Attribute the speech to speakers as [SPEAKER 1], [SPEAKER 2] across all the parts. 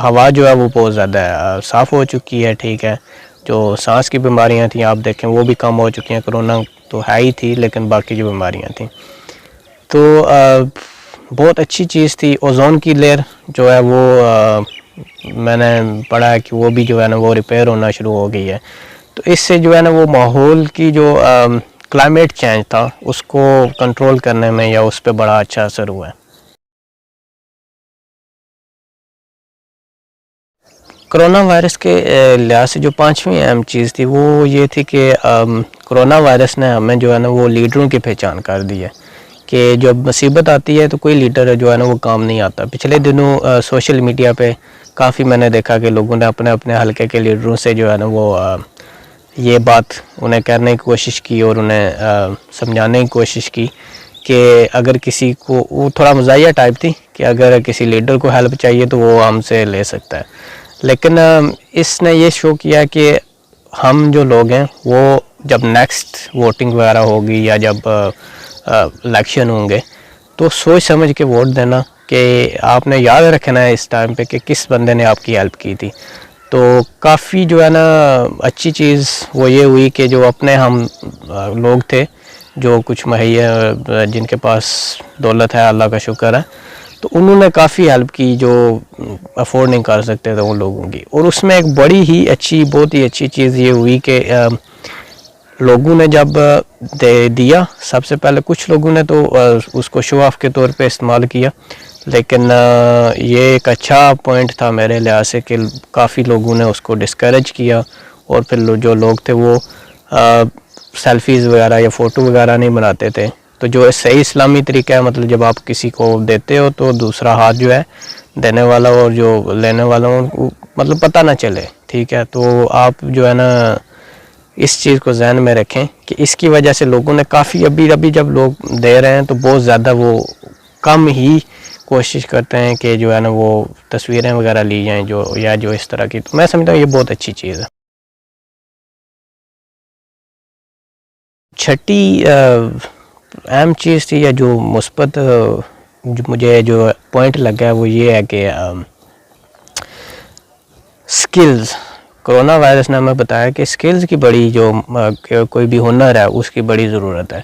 [SPEAKER 1] ہوا جو ہے وہ بہت زیادہ صاف ہو چکی ہے، ٹھیک ہے. جو سانس کی بیماریاں تھیں آپ دیکھیں وہ بھی کم ہو چکی ہیں. کرونا تو ہے ہی تھی لیکن باقی جو بیماریاں تھیں تو بہت اچھی چیز تھی. اوزون کی لیئر جو ہے وہ میں نے پڑھا ہے کہ وہ بھی جو ہے نا وہ ریپیئر ہونا شروع ہو گئی ہے. تو اس سے جو ہے نا وہ ماحول کی جو کلائمیٹ چینج تھا اس کو کنٹرول کرنے میں یا اس پہ بڑا اچھا اثر ہوا ہے. کرونا وائرس کے لحاظ سے جو پانچویں اہم چیز تھی وہ یہ تھی کہ کرونا وائرس نے ہمیں جو ہے نا وہ لیڈروں کی پہچان کر دی ہے کہ جب مصیبت آتی ہے تو کوئی لیڈر جو ہے نا وہ کام نہیں آتا. پچھلے دنوں سوشل میڈیا پہ کافی میں نے دیکھا کہ لوگوں نے اپنے اپنے حلقے کے لیڈروں سے جو ہے نا وہ یہ بات انہیں کرنے کی کوشش کی اور انہیں سمجھانے کی کوشش کی کہ اگر کسی کو وہ تھوڑا مزاحیہ ٹائپ تھی کہ اگر کسی لیڈر کو ہیلپ چاہیے تو وہ ہم سے لے سکتا ہے. لیکن اس نے یہ شو کیا کہ ہم جو لوگ ہیں وہ جب نیکسٹ ووٹنگ وغیرہ ہوگی یا جب الیکشن ہوں گے تو سوچ سمجھ کے ووٹ دینا کہ آپ نے یاد رکھنا ہے اس ٹائم پہ کہ کس بندے نے آپ کی ہیلپ کی تھی. تو کافی جو ہے نا اچھی چیز وہ یہ ہوئی کہ جو اپنے ہم لوگ تھے جو کچھ مہیا جن کے پاس دولت ہے اللہ کا شکر ہے تو انہوں نے کافی ہیلپ کی جو افورڈ نہیں کر سکتے تھے ان لوگوں کی. اور اس میں ایک بڑی ہی اچھی بہت ہی اچھی چیز یہ ہوئی کہ لوگوں نے جب دیا سب سے پہلے کچھ لوگوں نے تو اس کو شو آف کے طور پہ استعمال کیا لیکن یہ ایک اچھا پوائنٹ تھا میرے لحاظ سے کہ کافی لوگوں نے اس کو ڈسکریج کیا اور پھر جو لوگ تھے وہ سیلفیز وغیرہ یا فوٹو وغیرہ نہیں بناتے تھے. تو جو صحیح اسلامی طریقہ ہے مطلب جب آپ کسی کو دیتے ہو تو دوسرا ہاتھ جو ہے دینے والا اور جو لینے والا مطلب پتہ نہ چلے، ٹھیک ہے. تو آپ جو ہے نا اس چیز کو ذہن میں رکھیں کہ اس کی وجہ سے لوگوں نے کافی ابھی جب لوگ دے رہے ہیں تو بہت زیادہ وہ کم ہی کوشش کرتے ہیں کہ جو ہے نا وہ تصویریں وغیرہ لی جائیں جو اس طرح کی. تو میں سمجھتا ہوں یہ بہت اچھی چیز ہے. چھٹی اہم چیز تھی یا جو مثبت مجھے جو پوائنٹ لگا ہے وہ یہ ہے کہ سکلز. کرونا وائرس نے ہمیں بتایا کہ سکلز کی بڑی جو کوئی بھی ہنر ہے اس کی بڑی ضرورت ہے.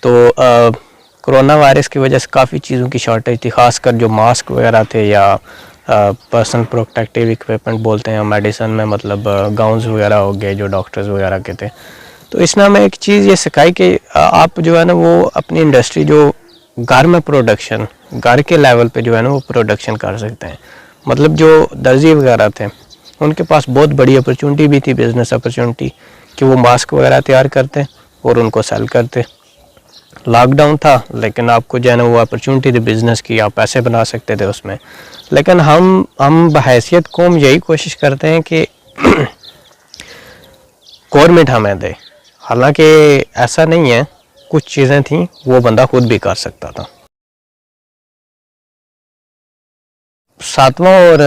[SPEAKER 1] تو کرونا وائرس کی وجہ سے کافی چیزوں کی شارٹیج تھی، خاص کر جو ماسک وغیرہ تھے یا پرسنل پروٹیکٹیو اکوپمنٹ بولتے ہیں میڈیسن میں مطلب گاؤنز وغیرہ ہو گئے جو ڈاکٹرز وغیرہ کے تھے. تو اس نے ہمیں ایک چیز یہ سکھائی کہ آپ جو ہے نا وہ اپنی انڈسٹری جو گھر میں پروڈکشن گھر کے لیول پہ جو ہے نا وہ پروڈکشن کر سکتے ہیں. مطلب جو درزی وغیرہ تھے ان کے پاس بہت بڑی اپرچونٹی بھی تھی، بزنس اپرچونٹی کہ وہ ماسک وغیرہ تیار کرتے اور ان کو سیل کرتے. لاک ڈاؤن تھا لیکن آپ کو جو ہے نا وہ اپرچونٹی تھی بزنس کی، آپ پیسے بنا سکتے تھے اس میں. لیکن ہم بحیثیت قوم یہی کوشش کرتے ہیں کہ گورنمنٹ ہمیں دے، حالانکہ ایسا نہیں ہے، کچھ چیزیں تھیں وہ بندہ خود بھی کر سکتا تھا. ساتواں اور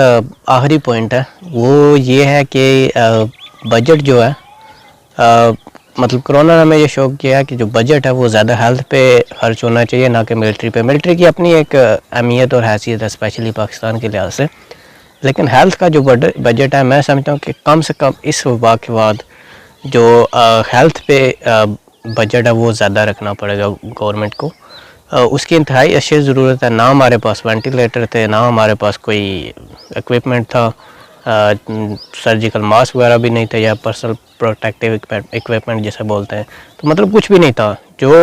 [SPEAKER 1] آخری پوائنٹ ہے وہ یہ ہے کہ بجٹ جو ہے مطلب کرونا نے ہمیں یہ شوق کیا کہ جو بجٹ ہے وہ زیادہ ہیلتھ پہ خرچ ہونا چاہیے نہ کہ ملٹری پہ. ملٹری کی اپنی ایک اہمیت اور حیثیت ہے اسپیشلی پاکستان کے لحاظ سے، لیکن ہیلتھ کا جو بجٹ ہے میں سمجھتا ہوں کہ کم سے کم اس وبا کے بعد جو ہیلتھ پہ بجٹ ہے وہ زیادہ رکھنا پڑے گا گورنمنٹ کو. اس کی انتہائی اشیاء ضرورت ہے. نہ ہمارے پاس وینٹیلیٹر تھے، نہ ہمارے پاس کوئی ایکوپمنٹ تھا، سرجیکل ماسک وغیرہ بھی نہیں تھے یا پرسنل پروٹیکٹیو ایکوپمنٹ جیسے بولتے ہیں. تو مطلب کچھ بھی نہیں تھا. جو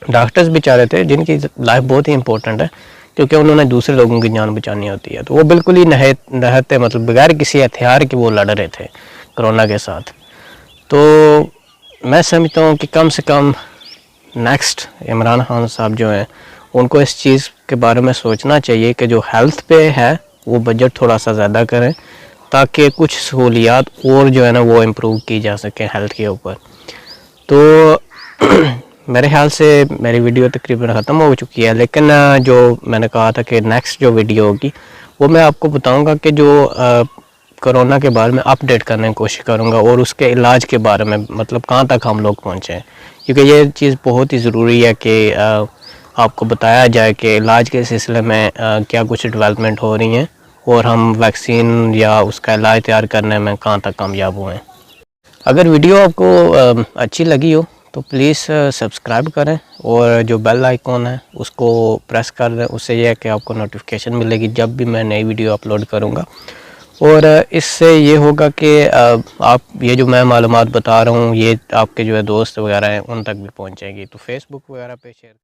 [SPEAKER 1] ڈاکٹرز بیچارے تھے جن کی لائف بہت ہی امپورٹنٹ ہے کیونکہ انہوں نے دوسرے لوگوں کی جان بچانی ہوتی ہے، تو وہ بالکل ہی نہتے مطلب بغیر کسی ہتھیار کے وہ لڑ رہے تھے کرونا کے ساتھ. تو میں سمجھتا ہوں کہ کم سے کم نیکسٹ عمران خان صاحب جو ہیں ان کو اس چیز کے بارے میں سوچنا چاہیے کہ جو ہیلتھ پہ ہے وہ بجٹ تھوڑا سا زیادہ کریں تاکہ کچھ سہولیات اور جو ہے نا وہ امپروو کی جا سکیں ہیلتھ کے اوپر. تو میرے خیال سے میری ویڈیو تقریباً ختم ہو چکی ہے، لیکن جو میں نے کہا تھا کہ نیکسٹ جو ویڈیو ہوگی وہ میں آپ کو بتاؤں گا کہ جو کرونا کے بارے میں اپڈیٹ کرنے کی کوشش کروں گا اور اس کے علاج کے بارے میں مطلب کہاں تک ہم لوگ پہنچے ہیں، کیونکہ یہ چیز بہت ہی ضروری ہے کہ آپ کو بتایا جائے کہ علاج کے سلسلے میں کیا کچھ ڈیولپمنٹ ہو رہی ہیں اور ہم ویکسین یا اس کا علاج تیار کرنے میں کہاں تک کامیاب ہوئے ہیں۔ اگر ویڈیو آپ کو اچھی لگی ہو تو پلیز سبسکرائب کریں، اور جو بیل آئیکن ہے اس کو پریس کر دیں، اس سے یہ ہے کہ آپ کو نوٹیفیکیشن ملے گی جب بھی میں نئی ویڈیو اپلوڈ کروں گا۔ اور اس سے یہ ہوگا کہ آپ یہ جو میں معلومات بتا رہا ہوں یہ آپ کے جو ہے دوست وغیرہ ہیں ان تک بھی پہنچے گی، تو فیس بک وغیرہ پہ شیئر